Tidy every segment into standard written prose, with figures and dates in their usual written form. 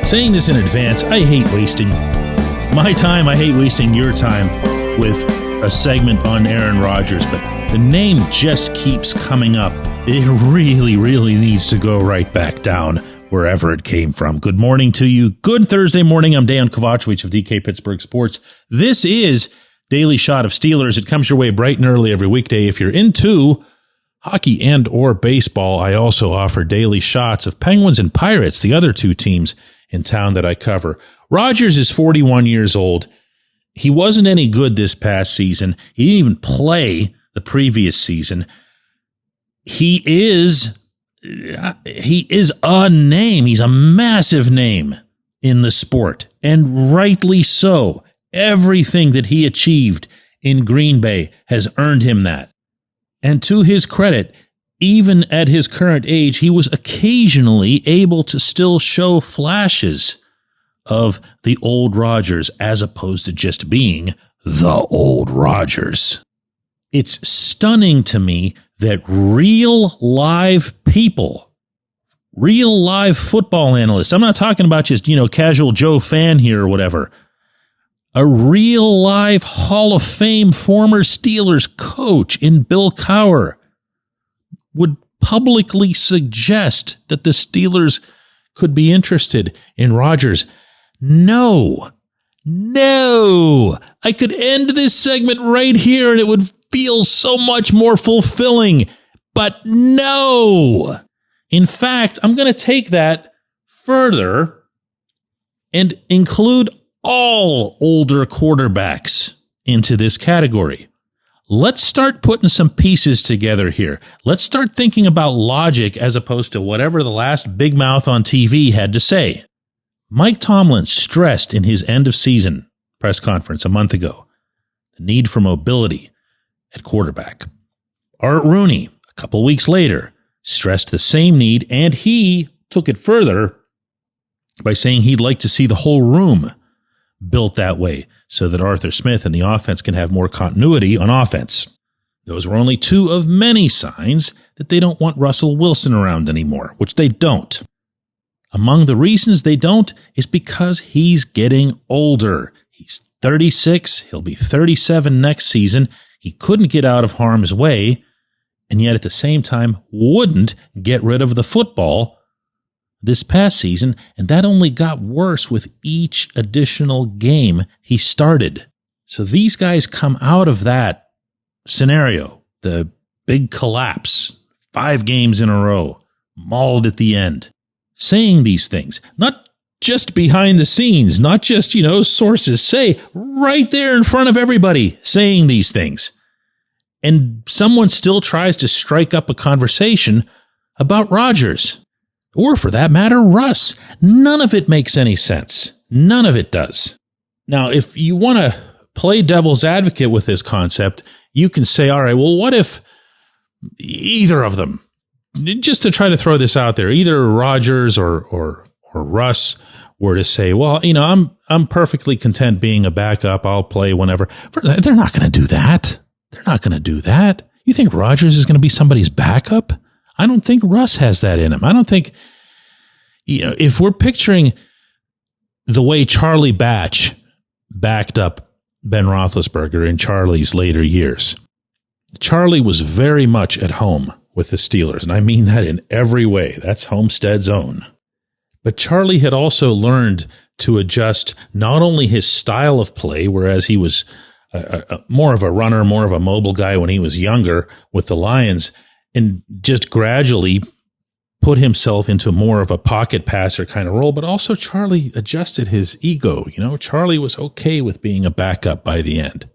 Saying this in advance, I hate wasting my time. I hate wasting your time with a segment on Aaron Rodgers, but the name just keeps coming up. It really, really needs to go right back down wherever it came from. Good morning to you. Good Thursday morning. I'm Dejan Kovacevic of DK Pittsburgh Sports. This is Daily Shot of Steelers. It comes your way bright and early every weekday. If you're into hockey and or baseball, I also offer daily shots of Penguins and Pirates, the other two teams in town that I cover. Rodgers is 41 years old. He wasn't any good this past season. He didn't even play the previous season. He is a name. He's a massive name in the sport, and rightly so. Everything that he achieved in Green Bay has earned him that. And to his credit, even at his current age, he was occasionally able to still show flashes of the old Rodgers as opposed to just being the old Rodgers. It's stunning to me that real live people, real live football analysts, I'm not talking about just, casual Joe fan here or whatever, a real live Hall of Fame former Steelers coach in Bill Cowher would publicly suggest that the Steelers could be interested in Rodgers. No. I could end this segment right here and it would feel so much more fulfilling. But no. In fact, I'm going to take that further and include all older quarterbacks into this category. Let's start putting some pieces together here. Let's start thinking about logic as opposed to whatever the last big mouth on TV had to say. Mike Tomlin stressed in his end-of-season press conference a month ago the need for mobility at quarterback. Art Rooney, a couple weeks later, stressed the same need, and he took it further by saying he'd like to see the whole room built that way so that Arthur Smith and the offense can have more continuity on offense. Those were only two of many signs that they don't want Russell Wilson around anymore, which they don't. Among the reasons they don't is because he's getting older. He's 36. He'll be 37 next season. He couldn't get out of harm's way, and yet at the same time wouldn't get rid of the football this past season, and that only got worse with each additional game he started. So these guys come out of that scenario, the big collapse, 5 games in a row, mauled at the end, saying these things, not just behind the scenes, not just, sources say, right there in front of everybody, saying these things. And someone still tries to strike up a conversation about Rodgers. Or for that matter, Russ. None of it makes any sense. None of it does. Now, if you want to play devil's advocate with this concept, you can say, all right, well, what if either of them, just to try to throw this out there, either Rodgers or Russ were to say, well, I'm perfectly content being a backup. I'll play whenever. They're not going to do that. They're not going to do that. You think Rodgers is going to be somebody's backup? I don't think Russ has that in him. I don't think, if we're picturing the way Charlie Batch backed up Ben Roethlisberger in Charlie's later years, Charlie was very much at home with the Steelers, and I mean that in every way. That's Homestead's own. But Charlie had also learned to adjust not only his style of play, whereas he was more of a runner, more of a mobile guy when he was younger with the Lions, and just gradually put himself into more of a pocket passer kind of role. But also Charlie adjusted his ego. Charlie was okay with being a backup by the end.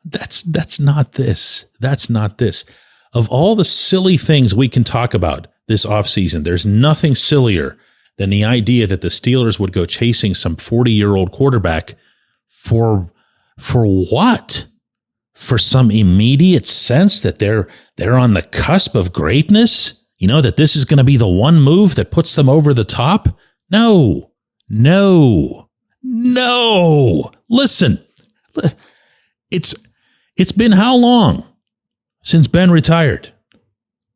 That's not this. That's not this. Of all the silly things we can talk about this offseason, there's nothing sillier than the idea that the Steelers would go chasing some 40-year-old quarterback for what? For some immediate sense that they're on the cusp of greatness? That this is going to be the one move that puts them over the top? No. Listen, it's been how long since Ben retired?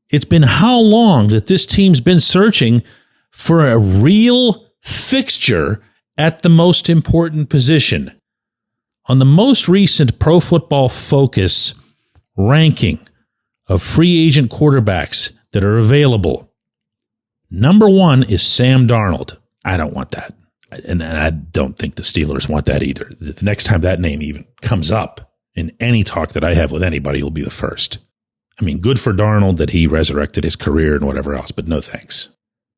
It's been how long that this team's been searching for a real fixture at the most important position. On the most recent Pro Football Focus ranking of free agent quarterbacks that are available, number 1 is Sam Darnold. I don't want that. And I don't think the Steelers want that either. The next time that name even comes up in any talk that I have with anybody, will be the first. I mean, good for Darnold that he resurrected his career and whatever else, but no thanks.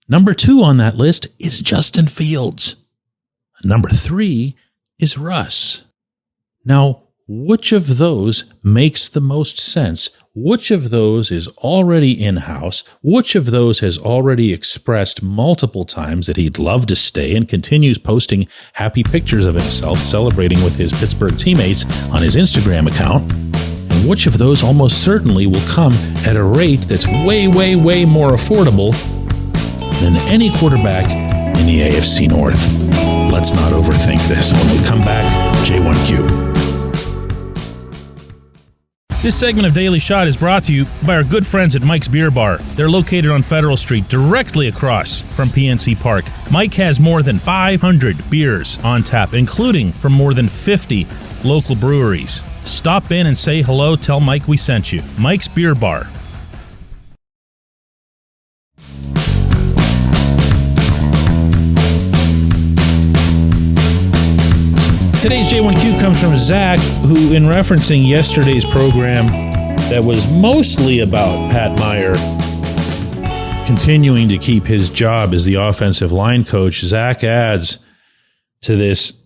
Number 2 on that list is Justin Fields. Number 3 is Russ. Now, which of those makes the most sense? Which of those is already in-house? Which of those has already expressed multiple times that he'd love to stay and continues posting happy pictures of himself celebrating with his Pittsburgh teammates on his Instagram account? And which of those almost certainly will come at a rate that's way, way, way more affordable than any quarterback in the AFC North? Let's not overthink this. When we come back, J1Q. This segment of Daily Shot is brought to you by our good friends at Mike's Beer Bar. They're located on Federal Street, directly across from PNC Park. Mike has more than 500 beers on tap, including from more than 50 local breweries. Stop in and say hello. Tell Mike we sent you. Mike's Beer Bar. Today's J1Q comes from Zach, who, in referencing yesterday's program that was mostly about Pat Meyer continuing to keep his job as the offensive line coach, Zach adds to this,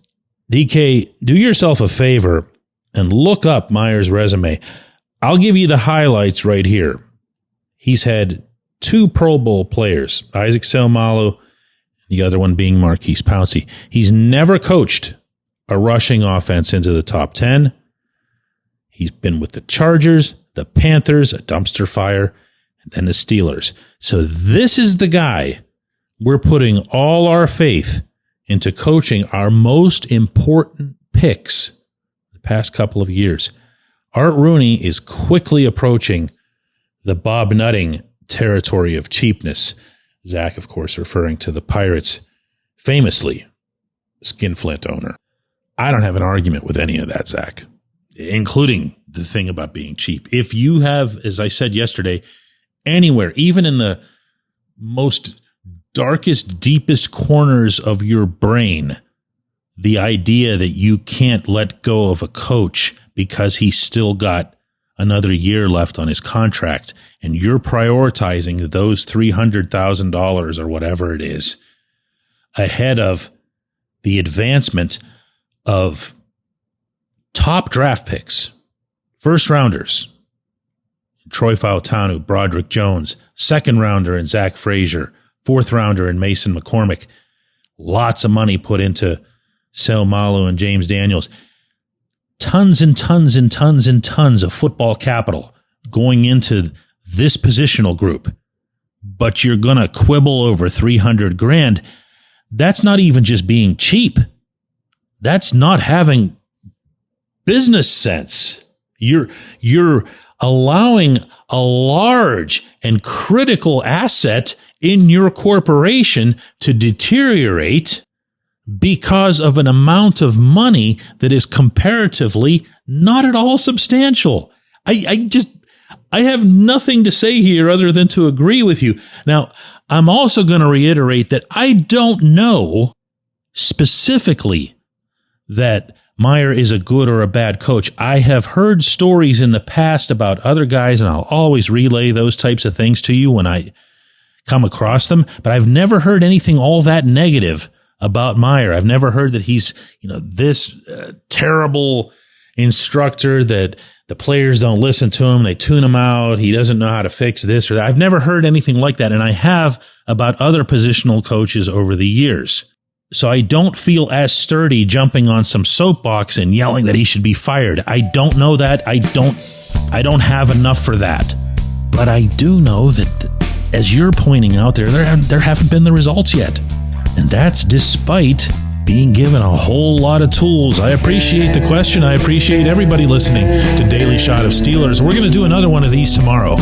DK, do yourself a favor and look up Meyer's resume. I'll give you the highlights right here. He's had 2 Pro Bowl players, Isaac Seumalo, the other one being Marquise Pouncey. He's never coached a rushing offense into the top 10. He's been with the Chargers, the Panthers, a dumpster fire, and then the Steelers. So this is the guy we're putting all our faith into coaching our most important picks the past couple of years. Art Rooney is quickly approaching the Bob Nutting territory of cheapness. Zach, of course, referring to the Pirates' famously skinflint owner. I don't have an argument with any of that, Zach, including the thing about being cheap. If you have, as I said yesterday, anywhere, even in the most darkest, deepest corners of your brain, the idea that you can't let go of a coach because he's still got another year left on his contract and you're prioritizing those $300,000 or whatever it is ahead of the advancement of top draft picks, first rounders, Troy Fautanu, Broderick Jones, second rounder in Zach Frazier, fourth rounder in Mason McCormick, lots of money put into Seumalo and James Daniels, tons and tons and tons and tons of football capital going into this positional group, but you're going to quibble over $300,000. That's not even just being cheap. That's not having business sense. You're allowing a large and critical asset in your corporation to deteriorate because of an amount of money that is comparatively not at all substantial. I have nothing to say here other than to agree with you. Now, I'm also going to reiterate that I don't know specifically that Meyer is a good or a bad coach. I have heard stories in the past about other guys, and I'll always relay those types of things to you when I come across them, but I've never heard anything all that negative about Meyer. I've never heard that he's, this terrible instructor that the players don't listen to him, they tune him out, he doesn't know how to fix this or that. I've never heard anything like that, and I have about other positional coaches over the years. So I don't feel as sturdy jumping on some soapbox and yelling that he should be fired. I don't know that. I don't have enough for that. But I do know that, as you're pointing out there haven't been the results yet. And that's despite being given a whole lot of tools. I appreciate the question. I appreciate everybody listening to Daily Shot of Steelers. We're going to do another one of these tomorrow.